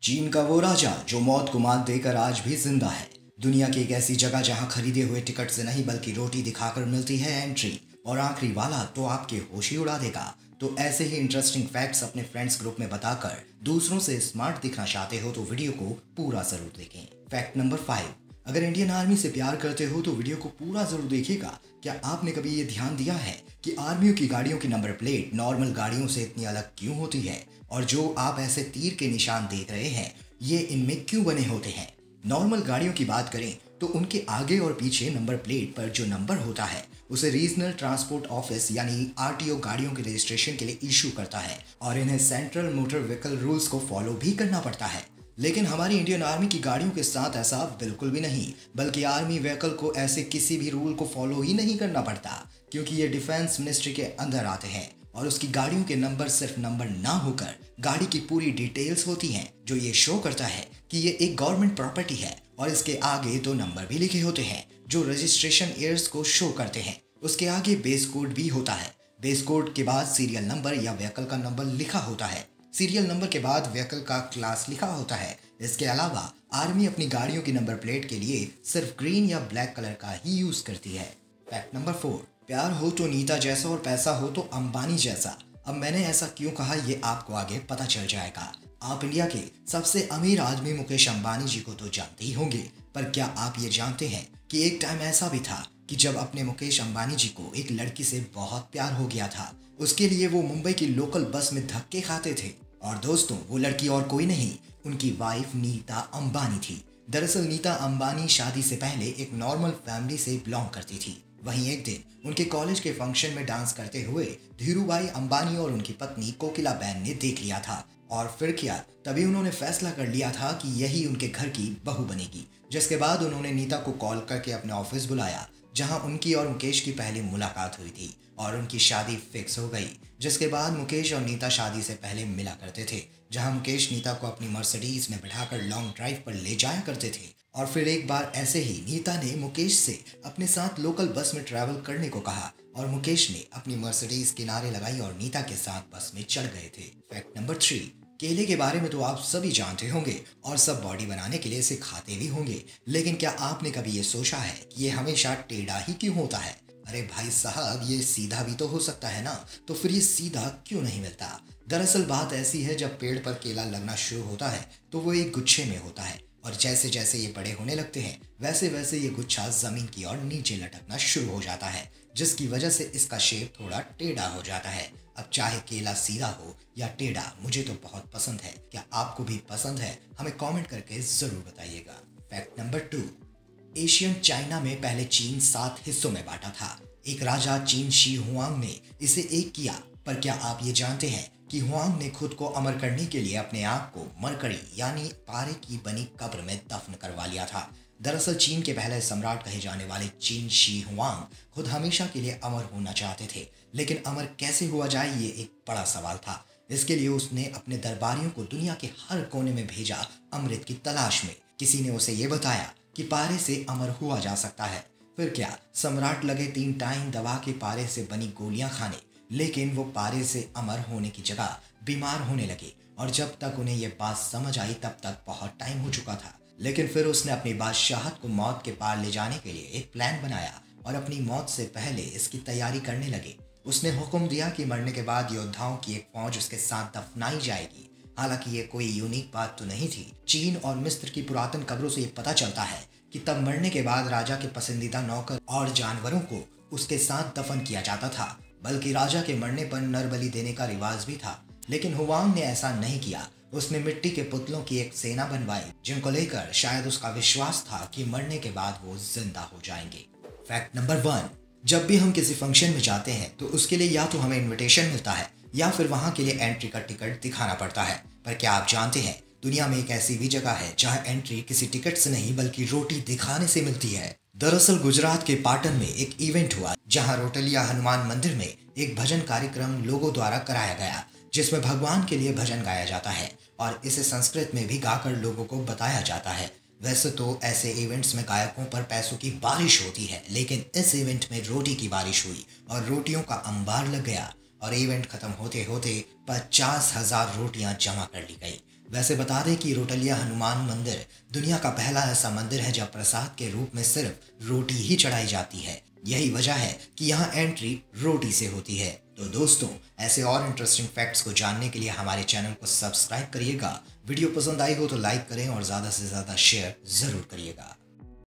चीन का वो राजा जो मौत को मात देकर आज भी जिंदा है। दुनिया की एक ऐसी जगह जहां खरीदे हुए टिकट से नहीं बल्कि रोटी दिखाकर मिलती है एंट्री, और आखिरी वाला तो आपके होश ही उड़ा देगा। तो ऐसे ही इंटरेस्टिंग फैक्ट्स अपने फ्रेंड्स ग्रुप में बताकर दूसरों से स्मार्ट दिखना चाहते हो तो वीडियो को पूरा जरूर देखें। फैक्ट नंबर 5, अगर इंडियन आर्मी से प्यार करते हो तो वीडियो को पूरा जरूर देखिएगा। क्या आपने कभी ये ध्यान दिया है कि आर्मियों की गाड़ियों की नंबर प्लेट नॉर्मल गाड़ियों से इतनी अलग क्यों होती है, और जो आप ऐसे तीर के निशान देख रहे हैं ये इनमें क्यों बने होते हैं? नॉर्मल गाड़ियों की बात करें तो उनके आगे और पीछे नंबर प्लेट पर जो नंबर होता है उसे रीजनल ट्रांसपोर्ट ऑफिस यानी आरटीओ गाड़ियों के रजिस्ट्रेशन के लिए इशू करता है, और इन्हें सेंट्रल मोटर व्हीकल रूल्स को फॉलो भी करना पड़ता है। लेकिन हमारी इंडियन आर्मी की गाड़ियों के साथ ऐसा बिल्कुल भी नहीं, बल्कि आर्मी व्हीकल को ऐसे किसी भी रूल को फॉलो ही नहीं करना पड़ता, क्योंकि ये डिफेंस मिनिस्ट्री के अंदर आते हैं और उसकी गाड़ियों के नंबर सिर्फ नंबर ना होकर गाड़ी की पूरी डिटेल्स होती हैं, जो ये शो करता है कि ये एक गवर्नमेंट प्रॉपर्टी है। और इसके आगे 2 नंबर भी लिखे होते हैं जो रजिस्ट्रेशन ईयर्स को शो करते हैं। उसके आगे बेस कोड भी होता है। बेस कोड के बाद सीरियल नंबर या व्हीकल का नंबर लिखा होता है। सीरियल नंबर के बाद व्हीकल का क्लास लिखा होता है। इसके अलावा आर्मी अपनी गाड़ियों की नंबर प्लेट के लिए सिर्फ ग्रीन या ब्लैक कलर का ही यूज करती है। फैक्ट नंबर 4, प्यार हो तो नीता जैसा और पैसा हो तो अंबानी जैसा। अब मैंने ऐसा क्यों कहा ये आपको आगे पता चल जाएगा। आप इंडिया के सबसे अमीर आदमी मुकेश अंबानी जी को तो जानते ही होंगे, पर क्या आप ये जानते हैं कि एक टाइम ऐसा भी था कि जब अपने मुकेश अंबानी जी को एक लड़की से बहुत प्यार हो गया था। उसके लिए वो मुंबई की लोकल बस में धक्के खाते थे। और दोस्तों, वो लड़की और कोई नहीं, उनकी वाइफ नीता अंबानी थी। दरअसल नीता अंबानी शादी से पहले एक नॉर्मल फैमिली से बिलोंग करती थी। वहीं एक दिन उनके कॉलेज के फंक्शन में डांस करते हुए धीरूभाई अंबानी और उनकी पत्नी कोकिला बहन ने देख लिया था। और फिर क्या, तभी उन्होंने फैसला कर लिया था कि यही उनके घर की बहू बनेगी। जिसके बाद उन्होंने नीता को कॉल करके अपने ऑफिस बुलाया, जहां उनकी और मुकेश की पहली मुलाकात हुई थी और उनकी शादी फिक्स हो गई। जिसके बाद मुकेश और नीता शादी से पहले मिला करते थे, जहां मुकेश नीता को अपनी मर्सिडीज में बिठाकर लॉन्ग ड्राइव पर ले जाया करते थे। और फिर एक बार ऐसे ही नीता ने मुकेश से अपने साथ लोकल बस में ट्रैवल करने को कहा और मुकेश ने अपनी मर्सिडीज किनारे लगाई और नीता के साथ बस में चढ़ गए थे। फैक्ट नंबर 3, केले के बारे में तो आप सभी जानते होंगे और सब बॉडी बनाने के लिए इसे खाते भी होंगे, लेकिन क्या आपने कभी ये सोचा है कि ये हमेशा टेढ़ा ही क्यों होता है? अरे भाई साहब, ये सीधा भी तो हो सकता है ना, तो फिर ये सीधा क्यों नहीं मिलता? दरअसल बात ऐसी है, जब पेड़ पर केला लगना शुरू होता है तो वो एक गुच्छे में होता है, और जैसे जैसे ये बड़े होने लगते हैं वैसे वैसे ये गुच्छा जमीन की ओर नीचे लटकना शुरू हो जाता है, जिसकी वजह से इसका शेप थोड़ा टेढ़ा हो जाता है। अब चाहे केला सीधा हो या टेढ़ा, मुझे तो बहुत पसंद है। क्या आपको भी पसंद है? हमें कमेंट करके जरूर बताइएगा। फैक्ट नंबर 2, एशियन चाइना में पहले चीन 7 हिस्सों में बांटा था। एक राजा चीन शी हुआंग ने इसे एक किया, पर क्या आप ये जानते हैं कि हुआंग ने खुद को अमर करने के लिए अपने आप को मरकरी यानी पारे की बनी कब्र में दफन करवा लिया था। दरअसल चीन के पहले सम्राट कहे जाने वाले चीन शी हुआंग खुद हमेशा के लिए अमर होना चाहते थे, लेकिन अमर कैसे हुआ जाए ये एक बड़ा सवाल था। इसके लिए उसने अपने दरबारियों को दुनिया के हर कोने में भेजा अमृत की तलाश में। किसी ने उसे ये बताया कि पारे से अमर हुआ जा सकता है। फिर क्या, सम्राट लगे 3 टाइम दवा के पारे से बनी गोलियां खाने, लेकिन वो पारे से अमर होने की जगह बीमार होने लगे। और जब तक उन्हें ये बात समझ आई तब तक बहुत टाइम हो चुका था। लेकिन फिर उसने अपनी बादशाहत को मौत के पार ले जाने के लिए एक प्लान बनाया और अपनी मौत से पहले इसकी तैयारी करने लगे। उसने हुक्म दिया कि मरने के बाद योद्धाओं की एक फौज उसके साथ दफनाई जाएगी। हालांकि ये कोई यूनिक बात तो नहीं थी। चीन और मिस्र की पुरातन कब्रों से ये पता चलता है कि तब मरने के बाद राजा के पसंदीदा नौकर और जानवरों को उसके साथ दफन किया जाता था। बल्कि राजा के मरने पर नर बलि देने का रिवाज भी था, लेकिन हुआंग ने ऐसा नहीं किया। उसने मिट्टी के पुतलों की एक सेना बनवाई, जिनको लेकर शायद उसका विश्वास था कि मरने के बाद वो जिंदा हो जाएंगे। फैक्ट नंबर 1, जब भी हम किसी फंक्शन में जाते हैं तो उसके लिए या तो हमें इनविटेशन मिलता है या फिर वहां के लिए एंट्री का टिकट दिखाना पड़ता है। पर क्या आप जानते हैं, दुनिया में एक ऐसी भी जगह है जहां एंट्री किसी टिकट से नहीं बल्कि रोटी दिखाने से मिलती है। दरअसल गुजरात के पाटन में एक इवेंट हुआ जहां रोटलिया हनुमान मंदिर में एक भजन कार्यक्रम लोगों द्वारा कराया गया, जिसमें भगवान के लिए भजन गाया जाता है और इसे संस्कृत में भी गाकर लोगों को बताया जाता है। वैसे तो ऐसे इवेंट्स में गायकों पर पैसों की बारिश होती है, लेकिन इस इवेंट में रोटी की बारिश हुई और रोटियों का अंबार लग गया और इवेंट खत्म होते होते 50,000 रोटियां जमा कर ली गई। वैसे बता दें कि रोटलिया हनुमान मंदिर दुनिया का पहला ऐसा मंदिर है जब प्रसाद के रूप में सिर्फ रोटी ही चढ़ाई जाती है। यही वजह है कि यहाँ एंट्री रोटी से होती है। तो दोस्तों, ऐसे और इंटरेस्टिंग फैक्ट्स को जानने के लिए हमारे चैनल को सब्सक्राइब करिएगा। वीडियो पसंद आई हो तो लाइक करें और ज़्यादा से ज़्यादा शेयर ज़रूर करिएगा।